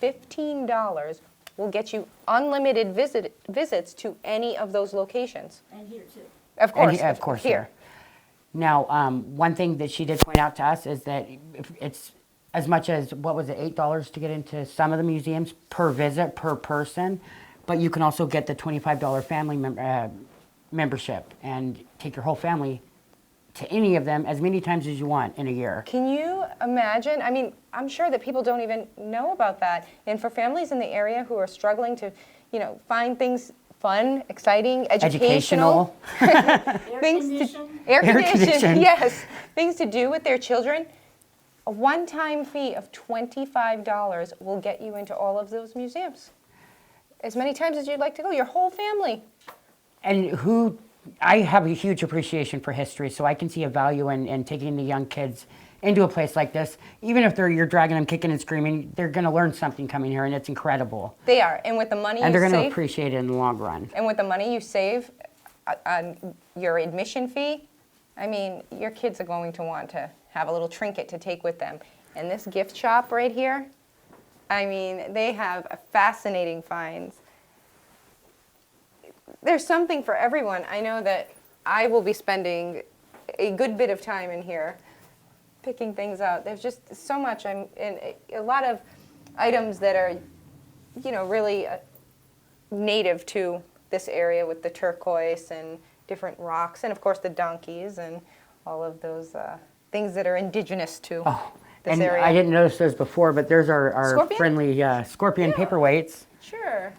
$15 will get you unlimited visits to any of those locations. And here too. Of course. Of course, here. Now, one thing that she did point out to us is that if it's as much as, what was it, $8 to get into some of the museums per visit, per person, but you can also get the $25 family membership and take your whole family to any of them as many times as you want in a year. Can you imagine? I mean, I'm sure that people don't even know about that. And for families in the area who are struggling to, find things fun, exciting, educational, things to air conditioned, yes, things to do with their children, a one-time fee of $25 will get you into all of those museums. As many times as you'd like to go, your whole family. And I have a huge appreciation for history, so I can see a value in taking the young kids into a place like this. Even if you're dragging them kicking and screaming, they're going to learn something coming here, and it's incredible. They are, and with the money And you they're going to save, appreciate it in the long run. and with the money you save on your admission fee, I mean, your kids are going to want to have a little trinket to take with them. And this gift shop right here, I mean, they have fascinating finds. There's something for everyone. I know that I will be spending a good bit of time in here picking things out. There's just so much. And a lot of items that are, really native to this area with the turquoise and different rocks, and of course the donkeys and all of those things that are indigenous to this And area. I didn't notice those before, but there's our Scorpion? friendly scorpion paperweights. Sure.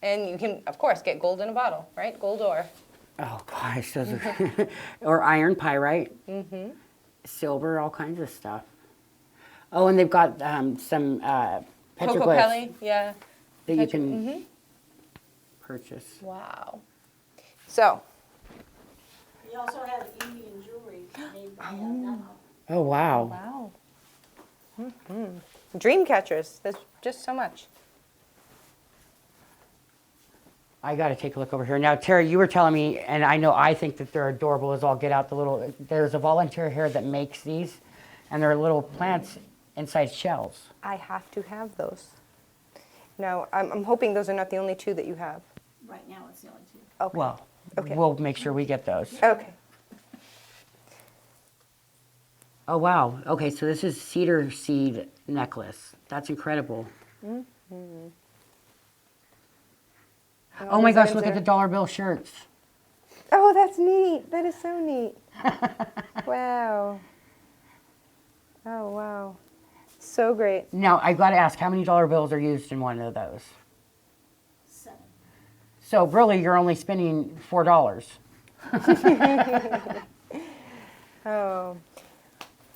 And you can, of course, get gold in a bottle, right? Gold ore. Oh gosh, those are or iron pyrite, silver, all kinds of stuff. Oh, and they've got some petroglyphs Cocopelli, yeah. that you can purchase. Wow. So, We also have Indian jewelry made by Navajo. Oh wow. wow. Dream catchers. There's just so much. I got to take a look over here. Now, Terry, you were telling me, and I think that they're adorable as all get out. There's a volunteer here that makes these, and they're little plants inside shells. I have to have those. Now, I'm hoping those are not the only two that you have. Right now, it's the only two. Okay. Well, Okay. we'll make sure we get those. Okay. Oh, wow. Okay, so this is cedar seed necklace. That's incredible. Oh my gosh, look at the dollar bill shirts. Oh, that's neat. That is so neat. Wow. Oh, wow. So great. Now, I got to ask, how many dollar bills are used in one of those? 7. So really, you're only spending $4. Oh.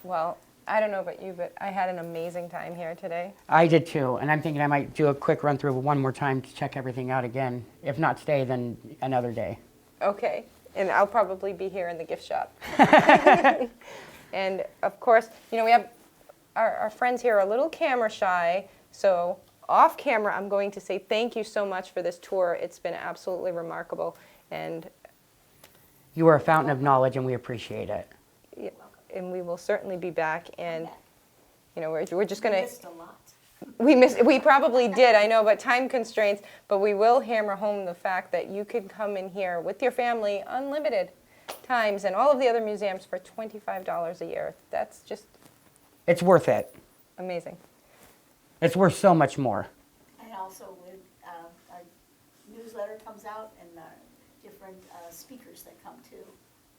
Well, I don't know about you, but I had an amazing time here today. I did too, and I'm thinking I might do a quick run through one more time to check everything out again. If not today, then another day. Okay, and I'll probably be here in the gift shop. And of course, you know, we have our friends here are a little camera shy, so off camera, I'm going to say thank you so much for this tour. It's been absolutely remarkable, and You are a fountain of knowledge, and we appreciate it. and we will certainly be back. And you know, we're just going We to. missed a lot. We probably did, I know, but time constraints. But we will hammer home the fact that you can come in here with your family unlimited times, and all of the other museums for $25 a year. That's just It's worth it. amazing. It's worth so much more. And also, with, our newsletter comes out and different speakers that come too.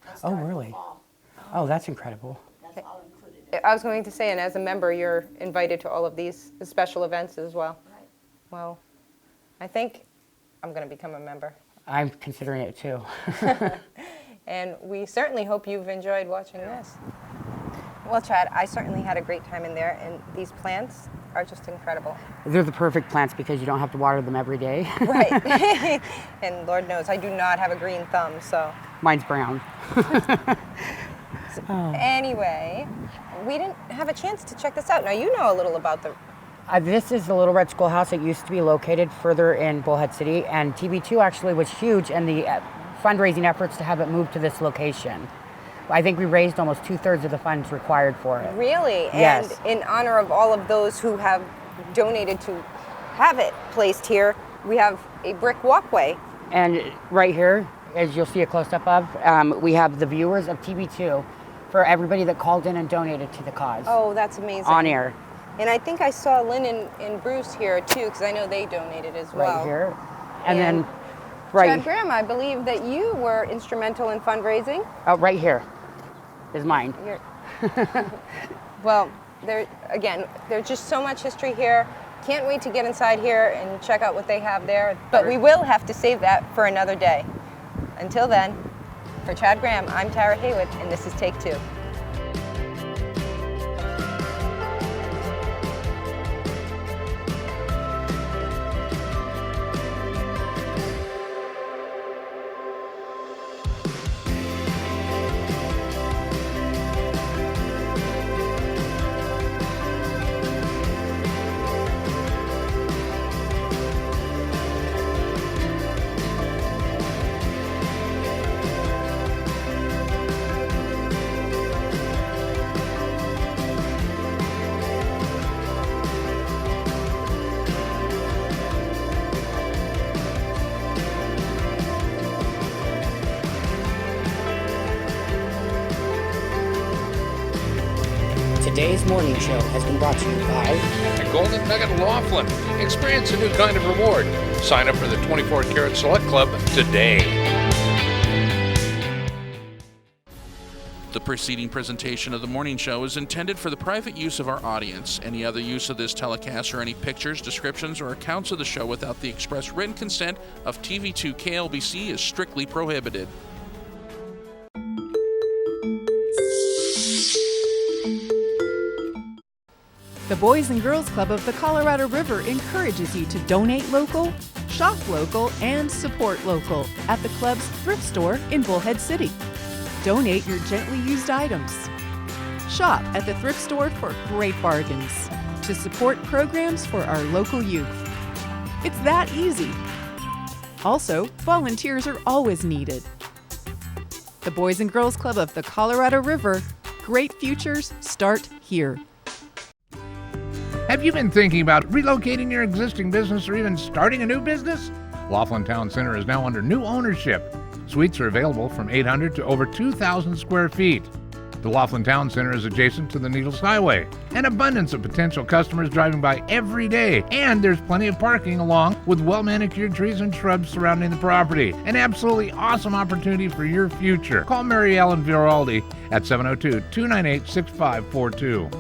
They'll Oh, start in the really? fall. Oh, that's incredible. That's all included. I was going to say, and as a member, you're invited to all of these special events as well. Right. Well, I think I'm going to become a member. I'm considering it too. And we certainly hope you've enjoyed watching this. Well, Chad, I certainly had a great time in there, and these plants are just incredible. They're the perfect plants because you don't have to water them every day. Right. And Lord knows, I do not have a green thumb, so. Mine's brown. Anyway, we didn't have a chance to check this out. Now, you know a little about the. This is the Little Red Schoolhouse. It used to be located further in Bullhead City, and TB2 actually was huge in the fundraising efforts to have it moved to this location. I think we raised almost 2/3 of the funds required for it. Really? Yes. And in honor of all of those who have donated to have it placed here, we have a brick walkway. And right here, as you'll see a close-up of, we have the viewers of TB2 for everybody that called in and donated to the cause. Oh, that's amazing. On air. And I think I saw Lynn and Bruce here too, because I know they donated as well. Right here. And And then right, Chad Graham, I believe that you were instrumental in fundraising. right here is mine. Well, there's just so much history here. Can't wait to get inside here and check out what they have there. But we will have to save that for another day. Until then, for Chad Graham, I'm Tara Haywood, and this is Take Two. Today's morning show has been brought to you by The Golden Nugget Laughlin. Experience a new kind of reward. Sign up for the 24 Karat Select Club today. The preceding presentation of the morning show is intended for the private use of our audience. Any other use of this telecast or any pictures, descriptions, or accounts of the show without the express written consent of TV2 KLBC is strictly prohibited. The Boys and Girls Club of the Colorado River encourages you to donate local, shop local, and support local at the club's thrift store in Bullhead City. Donate your gently used items. Shop at the thrift store for great bargains to support programs for our local youth. It's that easy. Also, volunteers are always needed. The Boys and Girls Club of the Colorado River. Great futures start here. Have you been thinking about relocating your existing business or even starting a new business? Laughlin Town Center is now under new ownership. Suites are available from 800 to over 2,000 square feet. The Laughlin Town Center is adjacent to the Needles Highway. An abundance of potential customers driving by every day, and there's plenty of parking along with well-manicured trees and shrubs surrounding the property. An absolutely awesome opportunity for your future. Call Mary Ellen Viraldi at 702-298-6542.